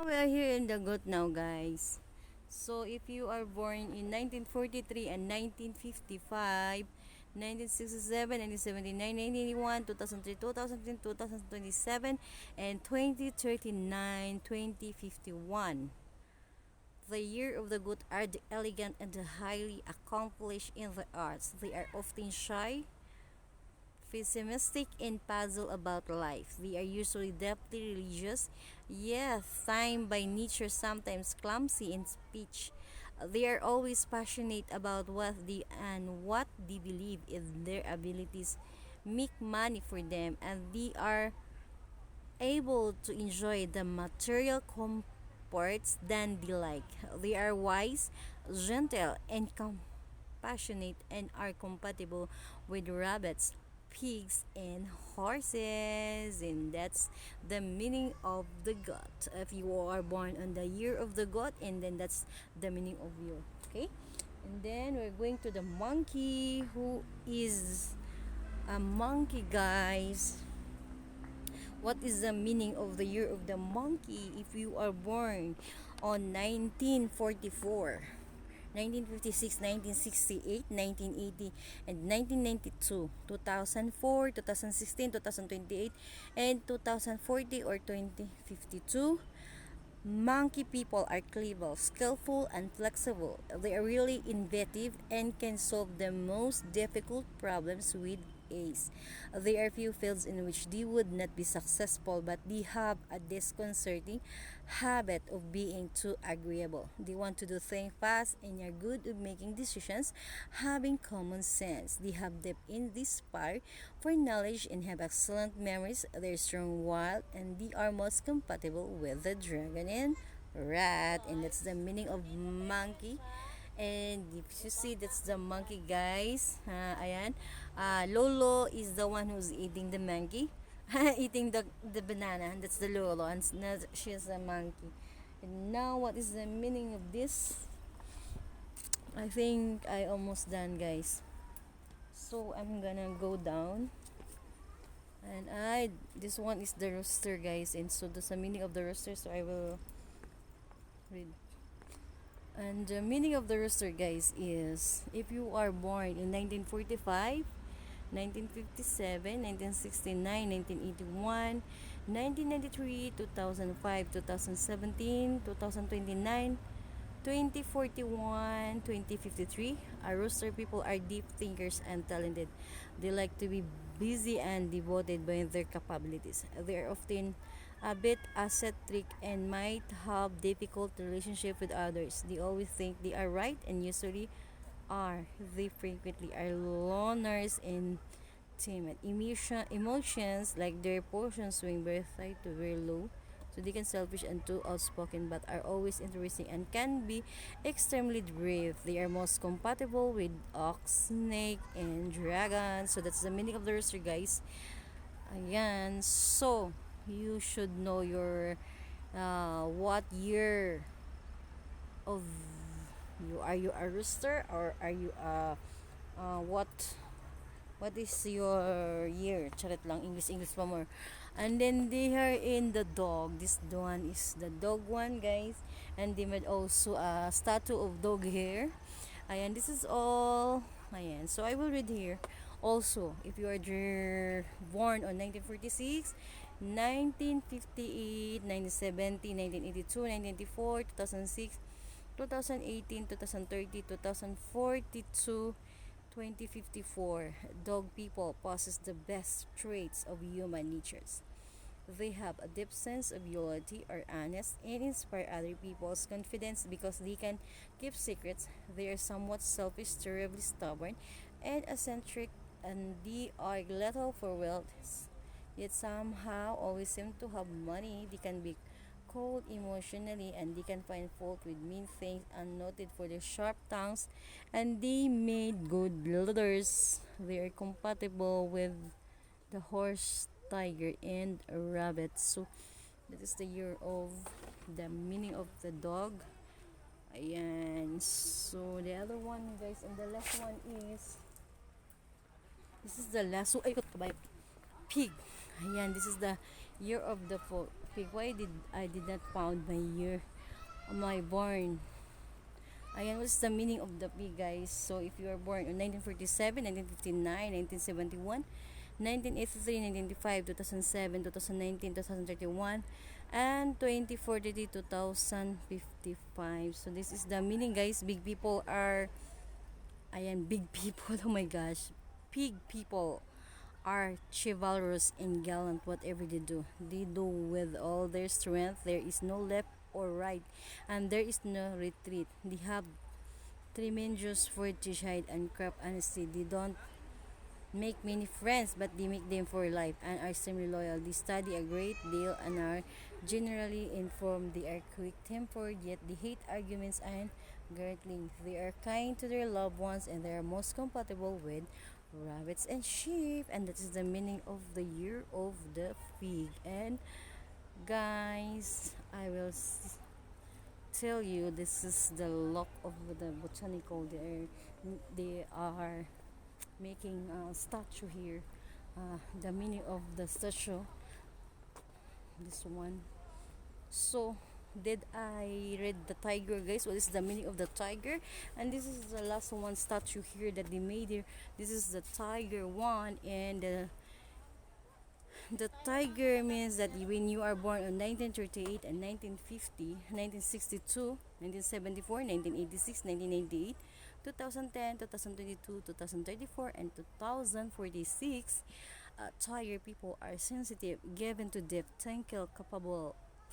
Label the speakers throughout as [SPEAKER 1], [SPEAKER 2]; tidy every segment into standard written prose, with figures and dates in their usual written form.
[SPEAKER 1] We are here in the goat now, guys. So if you are born in 1943 and 1955, 1967, 1979, 1981, 2003, 2010, 2027, and 2039, 2051. The year of the goat are the elegant and the highly accomplished in the arts. They are often shy, pessimistic, and puzzled about life. They are usually deeply religious, yet time by nature sometimes clumsy in speech. They are always passionate about what they believe in their abilities make money for them, and they are able to enjoy the material comforts than they like. They are wise, gentle, and compassionate and are compatible with rabbits, pigs, and horses. And that's the meaning of the goat. If you are born on the year of the goat, and then that's the meaning of you. Okay? And then we're going to the monkey, who is a monkey, guys. What is the meaning of the year of the monkey if you are born on 1944? 1956, 1968, 1980, and 1992, 2004, 2016, 2028, and 2040 or 2052. Monkey people are clever, skillful, and flexible. They are really inventive and can solve the most difficult problems with ease. There are few fields in which they would not be successful, but they have a disconcerting habit of being too agreeable. They want to do things fast and are good at making decisions, having common sense. They have depth in desire for knowledge and have excellent memories. They're strong, wild, and they are most compatible with the dragon and rat. And that's the meaning of monkey. And if you see, that's the monkey, guys. Ayan. Lolo is the one who's eating the monkey. Eating the banana. That's the Lolo. And she's a monkey. And now, what is the meaning of this? I think I almost done, guys. So, I'm gonna go down. And this one is the rooster, guys. And so, that's the meaning of the rooster. So, I will read. And the meaning of the rooster, guys, is if you are born in 1945, 1957, 1969, 1981, 1993, 2005, 2017, 2029, 2041, 2053. Rooster people are deep thinkers and talented. They like to be busy and devoted by their capabilities. They are often a bit eccentric and might have difficult relationship with others. They always think they are right and usually are. They frequently are loners and timid. Emotions like their portion swing very high to very low. So they can selfish and too outspoken, but are always interesting and can be extremely brave. They are most compatible with ox, snake, and dragon. So that's the meaning of the rooster, guys. Ayan. So you should know your what year of you a rooster, or are you what is your year? Charit lang, English pa more. And then they are in the dog. This one is the dog one, guys. And they made also a statue of dog hair. Ayan, this is all. Ayan, so I will read here. Also, if you are born on 1946, 1958, 1970, 1982, 1994, 2006, 2018, 2030, 2042, 2054. Dog people possess the best traits of human natures. They have a deep sense of loyalty, are honest, and inspire other people's confidence because they can keep secrets. They are somewhat selfish, terribly stubborn, and eccentric, and they are little for wealth. Yet somehow always seem to have money. They can be cold emotionally, and they can find fault with mean things, and noted for their sharp tongues, and they made good leaders. They are compatible with the horse, tiger, and rabbit. So that is the year of the meaning of the dog. Ayan. So the other one, guys, and the last one is this is the last. So ay, pig. Ayan, this is the year of the pig. Why did I did not found my year, my born? Ayan, what's the meaning of the pig, guys? So, if you are born in 1947, 1959, 1971, 1983, 1995, 2007, 2019, 2031, and 2043, 2055. So, this is the meaning, guys. Big people are, ayan, big people, oh my gosh. Pig people are chivalrous and gallant whatever they do. They do with all their strength. There is no left or right, and there is no retreat. They have tremendous fortitude and craft honesty. They don't make many friends, but they make them for life and are extremely loyal. They study a great deal and are generally informed. They are quick-tempered, yet they hate arguments and gurgling. They are kind to their loved ones and they are most compatible with rabbits and sheep. And that is the meaning of the year of the pig. And guys, I will tell you, this is the look of the botanical. They are making a statue here. The meaning of the statue, this one. So, did I read the tiger, guys? What is the meaning of the tiger? And this is the last one statue here that they made here. This is the tiger one, and the tiger means that when you are born in 1938 and 1950, 1962, 1974, 1986, 1998, 2010, 2022, 2034, and 2046, tiger people are sensitive, given to depth,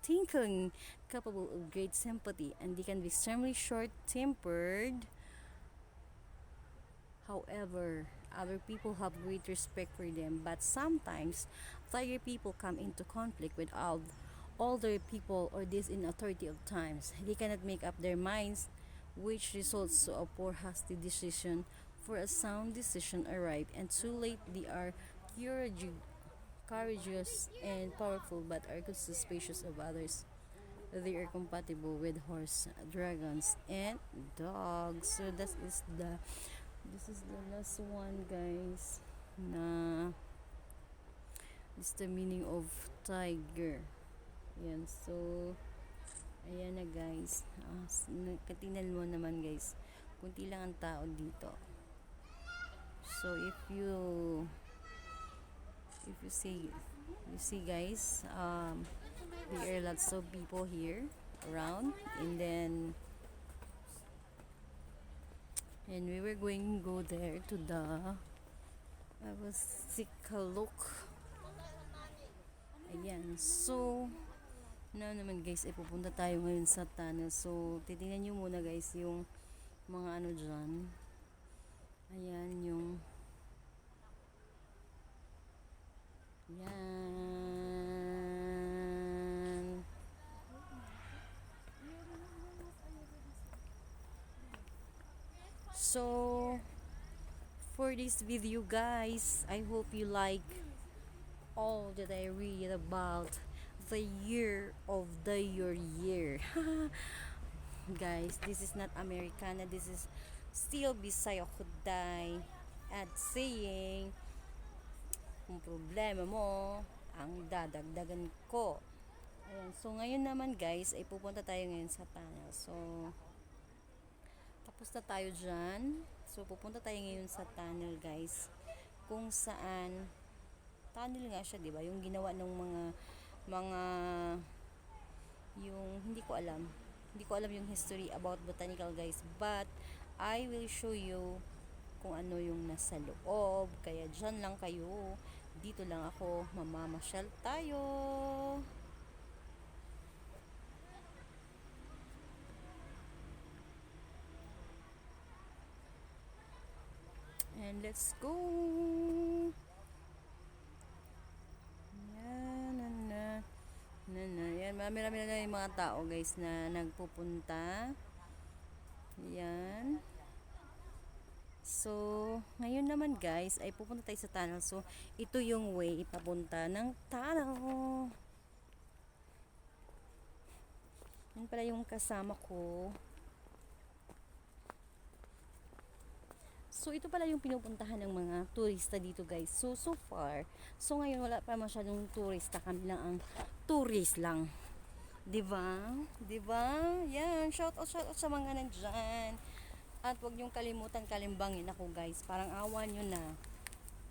[SPEAKER 1] thinking capable of great sympathy, and they can be extremely short-tempered. However, other people have great respect for them, but sometimes tiger people come into conflict with older people or this in authority of times. They cannot make up their minds, which results to a poor hasty decision. For a sound decision arrive and too late, they are courageous and powerful, but are suspicious of others. They are compatible with horse, dragons, and dogs. So this is the last one, guys. Na is the meaning of tiger. Yan. So ayan na, guys. Katingnan mo naman, guys. Kunti lang ang tao dito. So if you see, guys, there are lots of people here around, and we were going to go there to I was sick a look. Ayan. So na naman, guys, ay pupunta tayo ngayon sa tunnel. So titingnan nyo muna, guys, yung mga ano dyan. Ayan yung yan. So for this video, guys, I hope you like all that I read about the year of your year. Guys, this is not Americana, this is still Bisaya Kuday at saying, kung problema mo, ang dadagdagan ko. Ayan, so ngayon naman, guys, ay pupunta tayo ngayon sa tunnel. So tapos na tayo dyan. So pupunta tayo ngayon sa tunnel, guys, kung saan tunnel nga siya, diba? Yung ginawa ng mga yung hindi ko alam yung history about botanical, guys, but I will show you kung ano yung nasa loob. Kaya dyan lang kayo, dito lang ako, mamamasyal tayo. And let's go. Yan, marami na yung mga tao, guys, na nagpupunta. Yan. So ngayon naman, guys, ay pupunta tayo sa tunnel. So ito yung way papunta ng tunnel. Yan pala yung kasama ko. So ito pala yung pinupuntahan ng mga turista dito, guys. So far, so ngayon wala pa masyadong turista, kami lang ang tourist lang. 'Di ba? 'Di ba? Yan, shout out sa mga nandyan. At wag niyong kalimutan kalimbangin ako, guys. Parang awan niyo na.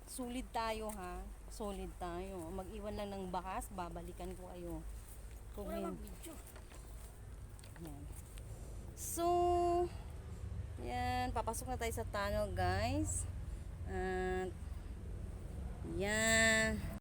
[SPEAKER 1] Solid tayo, ha. Solid tayo. Mag-iwan lang ng bakas, babalikan ko kayo. Kung yan. Yan. So, yan, papasok na tayo sa tunnel, guys. At yan.